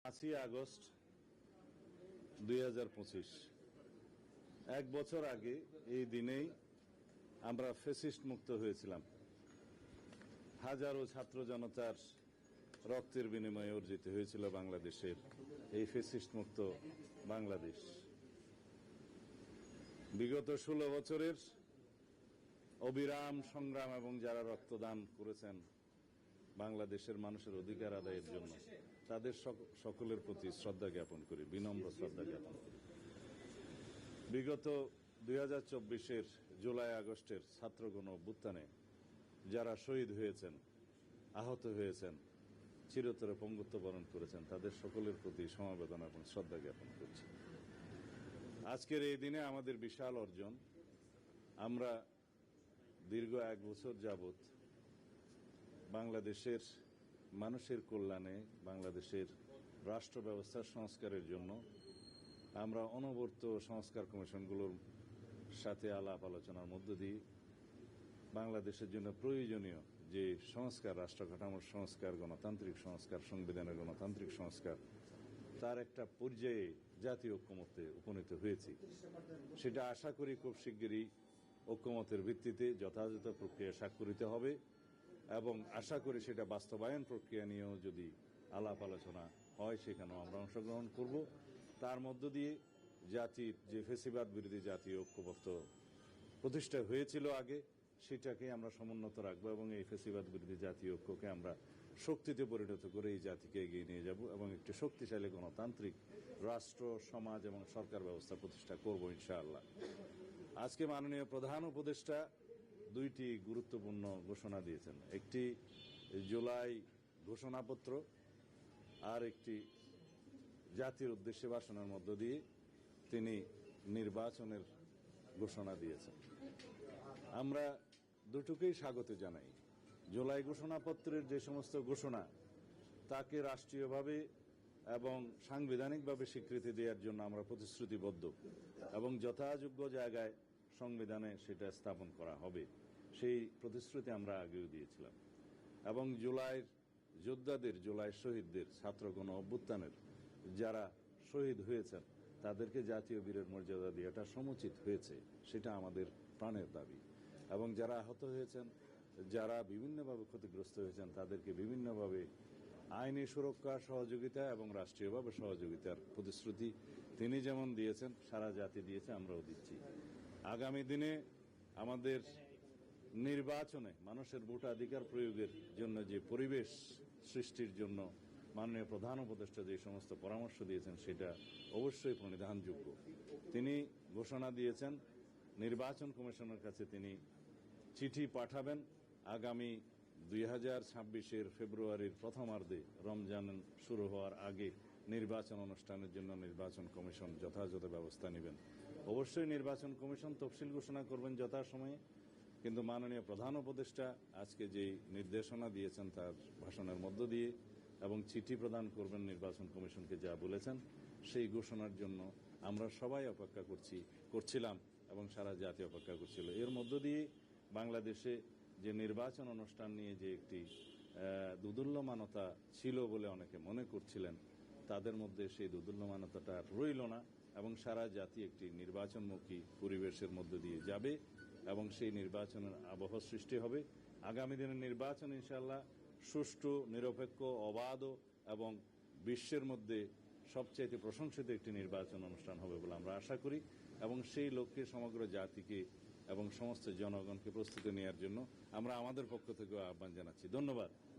5ই August 2025 এক বছর আগে এই দিনেই আমরা ফ্যাসিস্ট মুক্ত হয়েছিলাম। হাজারো ছাত্র জনতার রক্তের বিনিময়ে অর্জিত হয়েছিল বাংলাদেশের এই ফ্যাসিস্ট মুক্ত বাংলাদেশ। বিগত 16 বছরের অবিরাম সংগ্রাম এবং যারা রক্তদান করেছেন বাংলাদেশের মানুষের অধিকার আদায়ের জন্য, তাদের সকলের প্রতি শ্রদ্ধা জ্ঞাপন করি, বিনম্র শ্রদ্ধা জ্ঞাপন করি। বিগত 2024-এর জুলাই আগস্টের ছাত্রগণ অভ্যুত্থানে যারা শহীদ হয়েছেন, আহত হয়েছেন, চিরতরে পঙ্গুত্ব বরণ করেছেন, তাদের সকলের প্রতি সমবেদনা এবং শ্রদ্ধা জ্ঞাপন করছি। আজকের এই দিনে আমাদের বিশাল অর্জন। আমরা দীর্ঘ 1 বছর যাবৎ বাংলাদেশের মানুষের কল্যাণে, বাংলাদেশের রাষ্ট্র ব্যবস্থার সংস্কারের জন্য আমরা অনবরত সংস্কার কমিশনগুলোর সাথে আলাপ আলোচনার মধ্য দিয়ে বাংলাদেশের জন্য প্রয়োজনীয় যে সংস্কার, রাষ্ট্র কাঠামোর সংস্কার, গণতান্ত্রিক সংস্কার, সংবিধানের গণতান্ত্রিক সংস্কার, তার একটা পর্যায়ে জাতীয় ঐক্যমত্যে উপনীত হয়েছি। সেটা আশা করি খুব শিগগিরই ঐক্যমতের ভিত্তিতে যথাযথ প্রক্রিয়া স্বাক্ষরিত হবে এবং আশা করি সেটা বাস্তবায়ন প্রক্রিয়া নিয়েও যদি আলাপ আলোচনা হয় সেখানেও আমরা অংশগ্রহণ করব। তার মধ্য দিয়ে জাতির যে ফ্যাসিবাদ বিরোধী জাতীয় ঐক্যবদ্ধ প্রতিষ্ঠা হয়েছিল আগে, সেটাকে আমরা সমুন্নত রাখবো এবং এই ফ্যাসিবাদ বিরোধী জাতীয় ঐক্যকে আমরা শক্তিতে পরিণত করে এই জাতিকে এগিয়ে নিয়ে যাব এবং একটি শক্তিশালী গণতান্ত্রিক রাষ্ট্র, সমাজ এবং সরকার ব্যবস্থা প্রতিষ্ঠা করব ইনশাআল্লাহ। আজকে মাননীয় প্রধান উপদেষ্টা 2টি গুরুত্বপূর্ণ ঘোষণা দিয়েছেন। একটি জুলাই ঘোষণাপত্র, আর একটি জাতির উদ্দেশ্যে ভাষণের মধ্য দিয়ে তিনি নির্বাচনের ঘোষণা দিয়েছেন। আমরা দুটোকেই স্বাগত জানাই। জুলাই ঘোষণাপত্রের যে সমস্ত ঘোষণা, তাকে রাষ্ট্রীয়ভাবে এবং সাংবিধানিকভাবে স্বীকৃতি দেওয়ার জন্য আমরা প্রতিশ্রুতিবদ্ধ এবং যথাযোগ্য জায়গায় সংবিধানে সেটা স্থাপন করা হবে, সেই প্রতিশ্রুতি আমরা আগেও দিয়েছিলাম। এবং জুলাইয়ের যোদ্ধাদের, জুলাই শহীদদের, ছাত্রগণ অভ্যুত্থানের যারা শহীদ হয়েছেন তাদেরকে জাতীয় বীরের মর্যাদা দেওয়াটা সমুচিত হয়েছে, সেটা আমাদের প্রাণের দাবি। এবং যারা আহত হয়েছেন, যারা বিভিন্নভাবে ক্ষতিগ্রস্ত হয়েছেন, তাদেরকে বিভিন্নভাবে আইনি সুরক্ষা, সহযোগিতা এবং রাষ্ট্রীয়ভাবে সহযোগিতার প্রতিশ্রুতি তিনি যেমন দিয়েছেন, সারা জাতি দিয়েছে, আমরাও দিচ্ছি। আগামী দিনে আমাদের নির্বাচনে মানুষের ভোটাধিকার প্রয়োগের জন্য যে পরিবেশ সৃষ্টির জন্য মাননীয় প্রধান উপদেষ্টা যে সমস্ত পরামর্শ দিয়েছেন, সেটা অবশ্যই প্রণিধানযোগ্য। তিনি ঘোষণা দিয়েছেন নির্বাচন কমিশনের কাছে তিনি চিঠি পাঠাবেন আগামী 2026-এর ফেব্রুয়ারির প্রথমার্ধে, রমজান শুরু হওয়ার আগে নির্বাচন অনুষ্ঠানের জন্য নির্বাচন কমিশন যথাযথ ব্যবস্থা নেবেন। অবশ্যই নির্বাচন কমিশন তফসিল ঘোষণা করবেন যথাসময়ে, কিন্তু মাননীয় প্রধান উপদেষ্টা আজকে যে নির্দেশনা দিয়েছেন তার ভাষণের মধ্য দিয়ে এবং চিঠি প্রদান করবেন নির্বাচন কমিশনকে যা বলেছেন, সেই ঘোষণার জন্য আমরা সবাই অপেক্ষা করছিলাম এবং সারা জাতি অপেক্ষা করছিল। এর মধ্য দিয়ে বাংলাদেশে যে নির্বাচন অনুষ্ঠান নিয়ে যে একটি দুদুল্যমানতা ছিল বলে অনেকে মনে করছিলেন, তাদের মধ্যে সেই দুদুল্যমানতাটা রইল না এবং সারা জাতি একটি নির্বাচনমুখী পরিবেশের মধ্য দিয়ে যাবে এবং সেই নির্বাচনের আবহ সৃষ্টি হবে। আগামী দিনের নির্বাচন ইনশাআল্লাহ সুষ্ঠু, নিরপেক্ষ, অবাধ এবং বিশ্বের মধ্যে সবচাইতে প্রশংসিত একটি নির্বাচন অনুষ্ঠান হবে বলে আমরা আশা করি এবং সেই লক্ষ্যে সমগ্র জাতিকে এবং সমস্ত জনগণকে প্রস্তুতি নেওয়ার জন্য আমরা আমাদের পক্ষ থেকে আহ্বান জানাচ্ছি। ধন্যবাদ।